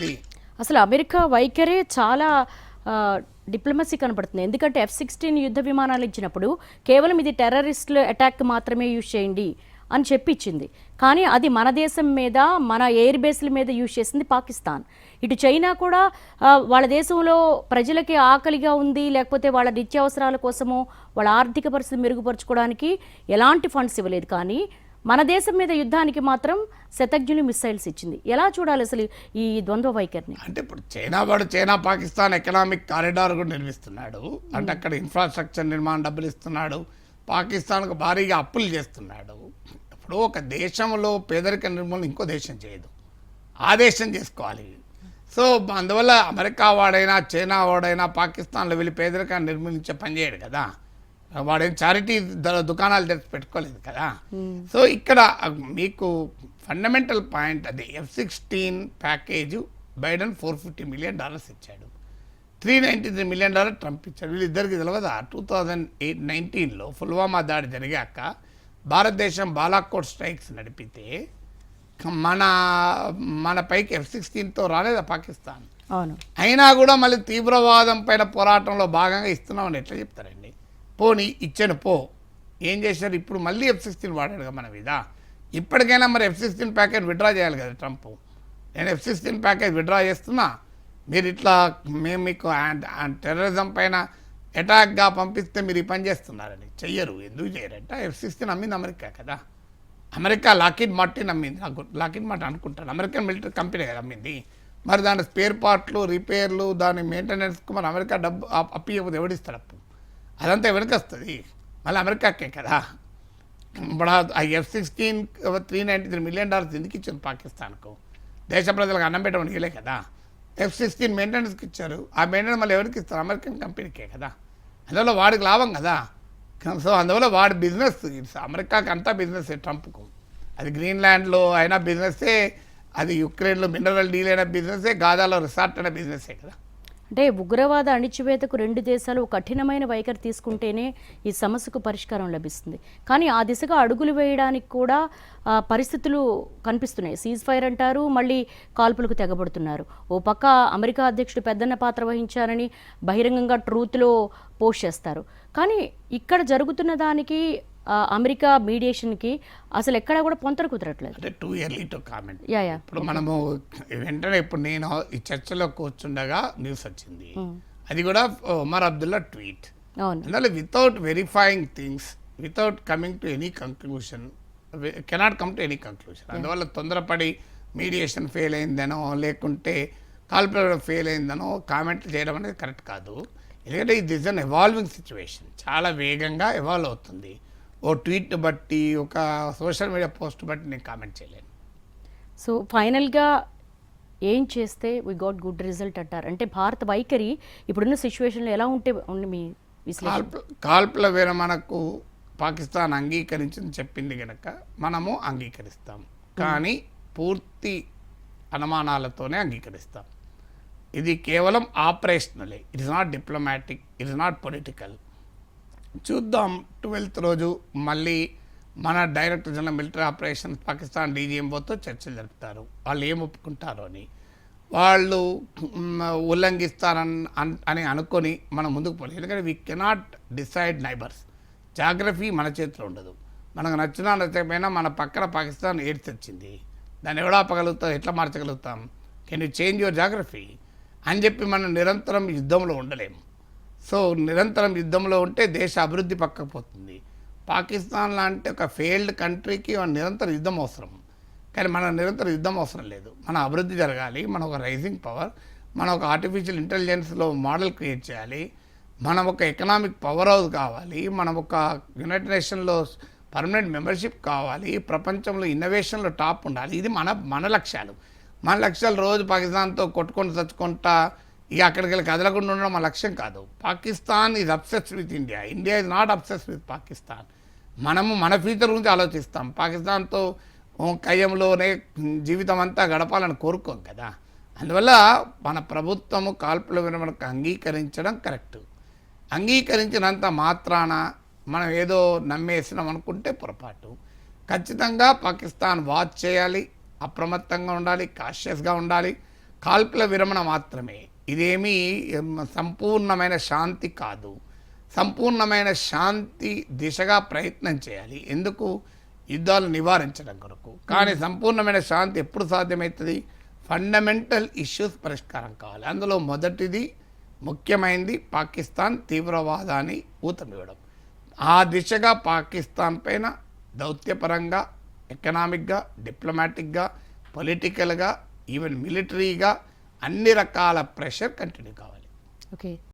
ఉంది. అసలు అమెరికా వైఖరే చాలా డిప్లొమసీ కనపడుతుంది. ఎందుకంటే F-16 యుద్ధ విమానాలు ఇచ్చినప్పుడు కేవలం ఇది టెర్రరిస్టుల అటాక్ మాత్రమే యూజ్ చేయండి అని చెప్పించింది. కానీ అది మన దేశం మీద, మన ఎయిర్ బేస్ల మీద యూజ్ చేసింది పాకిస్తాన్. ఇటు చైనా కూడా వాళ్ళ దేశంలో ప్రజలకి ఆకలిగా ఉంది, లేకపోతే వాళ్ళ నిత్యావసరాల కోసమో వాళ్ళ ఆర్థిక పరిస్థితి మెరుగుపరచుకోవడానికి ఎలాంటి ఫండ్స్ ఇవ్వలేదు. కానీ మన దేశం మీద యుద్ధానికి మాత్రం శతజ్ఞుని మిసైల్స్ ఇచ్చింది. ఎలా చూడాలి అసలు ఈ ద్వంద్వ వైఖరిని? అంటే ఇప్పుడు చైనా పాకిస్తాన్ ఎకనామిక్ కారిడార్ కూడా నిర్మిస్తున్నాడు. అంటే అక్కడ ఇన్ఫ్రాస్ట్రక్చర్ నిర్మాణం డబ్బులు ఇస్తున్నాడు. పాకిస్తాన్కు భారీగా అప్పులు చేస్తున్నాడు. ఇప్పుడు ఒక దేశంలో పేదరిక నిర్మూలన ఇంకో దేశం చేయదు, ఆ దేశం చేసుకోవాలి. సో అందువల్ల అమెరికా వాడైనా చైనా వాడైనా పాకిస్తాన్లో వెళ్ళి పేదరికాన్ని నిర్మూలించే పని చేయడు కదా. వాడేం చారిటీ దుకాణాలు తెరిచి పెట్టుకోలేదు కదా. సో ఇక్కడ మీకు ఫండమెంటల్ పాయింట్ అది. F-16 ప్యాకేజ్ బైడెన్ $450 మిలియన్ ఇచ్చాడు, $393 మిలియన్ ట్రంప్ ఇచ్చాడు. వీళ్ళిద్దరికి తెలియదా 2019లో పుల్వామా దాడి జరిగాక భారతదేశం బాలాకోట్ స్ట్రైక్స్ నడిపితే మన పైకి F-16తో రాలేదా పాకిస్తాన్? అవును. అయినా కూడా మళ్ళీ తీవ్రవాదం పైన పోరాటంలో భాగంగా ఇస్తున్నామని ఎట్లా చెప్తారండి? పోనీ ఇచ్చాను పో, ఏం చేశారు? ఇప్పుడు మళ్ళీ F-16 వాడాడుగా మన మీద. ఇప్పటికైనా మరి F-16 ప్యాకేజ్ విడ్రా చేయాలి కదా ట్రంప్. నేను F-16 ప్యాకేజ్ విడ్రా చేస్తున్నా, మీరు ఇట్లా మేము మీకు టెర్రరిజం పైన అటాక్గా పంపిస్తే మీరు ఈ పని చేస్తున్నారని. చెయ్యరు. ఎందుకు చేయరంట? F-16 అమ్మింది అమెరికా కదా. అమెరికా లాకిడ్ మార్టిన్ అమ్మింది. లాకిడ్ మార్టిన్ అనుకుంటాను అమెరికన్ మిలిటరీ కంపెనీ కదా అమ్మింది. మరి దాని స్పేర్ పార్ట్లు, రిపేర్లు, దాని మెయింటెనెన్స్కు మరి అమెరికా డబ్బు అప్పియకపోతే ఎవడిస్తాడు అప్పు? అదంతా ఎవరికి వస్తుంది? మళ్ళీ అమెరికాకే కదా. ఇప్పుడు ఆ F-16 $393 మిలియన్ ఎందుకు ఇచ్చారు పాకిస్తాన్కు? దేశ ప్రజలకు అన్నం పెట్టమని ఇవ్వలే కదా. F-16 మెయింటెనెన్స్కి ఇచ్చారు. ఆ మెయింటెనెన్స్ మళ్ళీ ఎవరికి ఇస్తారు? అమెరికన్ కంపెనీకే కదా. అందువల్ల వాడికి లాభం కదా. సో అందువల్ల వాడి బిజినెస్, అమెరికాకి అంతా బిజినెస్. ట్రంప్కు అది గ్రీన్లాండ్లో అయినా బిజినెస్సే, అది యుక్రెయిన్లో మినరల్ డీల్ అయిన బిజినెస్సే, గాజాలో రిసార్ట్ అయిన బిజినెస్సే కదా. అంటే ఉగ్రవాద అణిచివేతకు రెండు దేశాలు కఠినమైన వైఖరి తీసుకుంటేనే ఈ సమస్యకు పరిష్కారం లభిస్తుంది. కానీ ఆ దిశగా అడుగులు వేయడానికి కూడా పరిస్థితులు కనిపిస్తున్నాయి. సీజ్ ఫైర్ అంటారు, మళ్ళీ కాల్పులకు తెగబడుతున్నారు. ఓ పక్క అమెరికా అధ్యక్షుడు పెద్దన్న పాత్ర వహించారని బహిరంగంగా ట్రూత్లో పోస్ట్ చేస్తారు. కానీ ఇక్కడ జరుగుతున్న దానికి అమెరికా మీడియేషన్కి అసలు ఎక్కడా కూడా పొంతన కుదరట్లేదు. అంటే టూ ఎర్లీ టు కామెంట్. ఇప్పుడు మనము వెంటనే ఇప్పుడు నేను ఈ చర్చలో కూర్చుండగా న్యూస్ వచ్చింది. అది కూడా ఉమర్ అబ్దుల్లా ట్వీట్. అందువల్ల without verifying things, without coming to any conclusion, cannot come to any conclusion. అందువల్ల తొందరపడి మీడియేషన్ ఫెయిల్ అయిందనో లేకుంటే కాల్పుల ఫెయిల్ అయిందనో కామెంట్లు చేయడం అనేది కరెక్ట్ కాదు. ఎందుకంటే ఇది ఇస్ అన్ ఎవాల్వింగ్ సిచ్యువేషన్, చాలా వేగంగా ఎవాల్వ్ అవుతుంది. ఓ ట్వీట్ బట్టి, ఒక సోషల్ మీడియా పోస్ట్ బట్టి నేను కామెంట్ చేయలేను. సో ఫైనల్గా ఏం చేస్తే వీ గాట్ గుడ్ రిజల్ట్ అంటారు? అంటే భారత వైఖరి ఇప్పుడున్న సిచ్యువేషన్లో ఎలా ఉంటే మీ విశ్లేషణ? కాల్పుల విరమణకు పాకిస్తాన్ అంగీకరించింది చెప్పింది కనుక మనము అంగీకరిస్తాం. కానీ పూర్తి అనుమానాలతోనే అంగీకరిస్తాం. ఇది కేవలం ఆపరేషనలే, it is not diplomatic, it is not political. చూద్దాం 12th రోజు మళ్ళీ మన director general military operations Pakistan DGMOతో చర్చలు జరుపుతారు. వాళ్ళు ఏం ఒప్పుకుంటారో అని. వాళ్ళు ఉల్లంఘిస్తారని అనుకొని మనం ముందుకు పోలేదు. ఎందుకంటే we cannot decide neighbours. Geography మన చేతిలో ఉండదు. మనకు నచ్చినా నచ్చకపోయినా మన పక్కన పాకిస్తాన్ ఎయిడ్స్ వచ్చింది, దాన్ని ఎవడా ఆపగలుగుతాం, ఎట్లా మార్చగలుగుతాం? Can you change your geography అని చెప్పి మనం నిరంతరం యుద్ధంలో ఉండలేము. సో నిరంతరం యుద్ధంలో ఉంటే దేశ అభివృద్ధి పక్కపోతుంది. పాకిస్తాన్ లాంటి ఒక ఫెయిల్డ్ కంట్రీకి నిరంతర యుద్ధం అవసరం. కానీ మన నిరంతర యుద్ధం అవసరం లేదు. మన అభివృద్ధి జరగాలి, మన ఒక రైజింగ్ పవర్, మన ఒక ఆర్టిఫిషియల్ ఇంటెలిజెన్స్లో మోడల్ క్రియేట్ చేయాలి, మనం ఒక ఎకనామిక్ పవర్ హౌస్ కావాలి, మనం ఒక యునైటెడ్ నేషన్లో పర్మనెంట్ మెంబర్షిప్ కావాలి, ప్రపంచంలో ఇన్నోవేషన్లో టాప్ ఉండాలి. ఇది మన లక్ష్యాలు. మన లక్ష్యాలు రోజు పాకిస్తాన్తో కొట్టుకొని చచ్చుకుంటా ఇక అక్కడికి వెళ్ళి కదలకుండా ఉండడం మన లక్ష్యం కాదు. Pakistan is obsessed with India, India is not obsessed with Pakistan. మనము మన ఫ్యూచర్ గురించి ఆలోచిస్తాం. పాకిస్తాన్తో కయ్యంలోనే జీవితం అంతా గడపాలని కోరుకోం కదా. అందువల్ల మన ప్రభుత్వము కాల్పుల విరమణకు అంగీకరించడం కరెక్ట్. అంగీకరించినంత మాత్రాన మనం ఏదో నమ్మేసినాం అనుకుంటే పొరపాటు. ఖచ్చితంగా పాకిస్తాన్ వాచ్ చేయాలి, అప్రమత్తంగా ఉండాలి, కాషియస్గా ఉండాలి. కాల్పుల విరమణ మాత్రమే. ఇదేమీ సంపూర్ణమైన శాంతి కాదు. సంపూర్ణమైన శాంతి దిశగా ప్రయత్నం చేయాలి. ఎందుకు? యుద్ధాలు నివారించడం కొరకు. కానీ సంపూర్ణమైన శాంతి ఎప్పుడు సాధ్యమవుతుంది? ఫండమెంటల్ ఇష్యూస్ పరిష్కారం కావాలి. అందులో మొదటిది ముఖ్యమైనది పాకిస్తాన్ తీవ్రవాదాన్ని ఊతమివ్వడం. ఆ దిశగా పాకిస్తాన్ పైన దౌత్యపరంగా, ఎకనామిక్గా, డిప్లొమాటిక్గా, పొలిటికల్గా, ఈవెన్ మిలిటరీగా అన్ని రకాల ప్రెషర్ కంటిన్యూ కావాలి. ఓకే.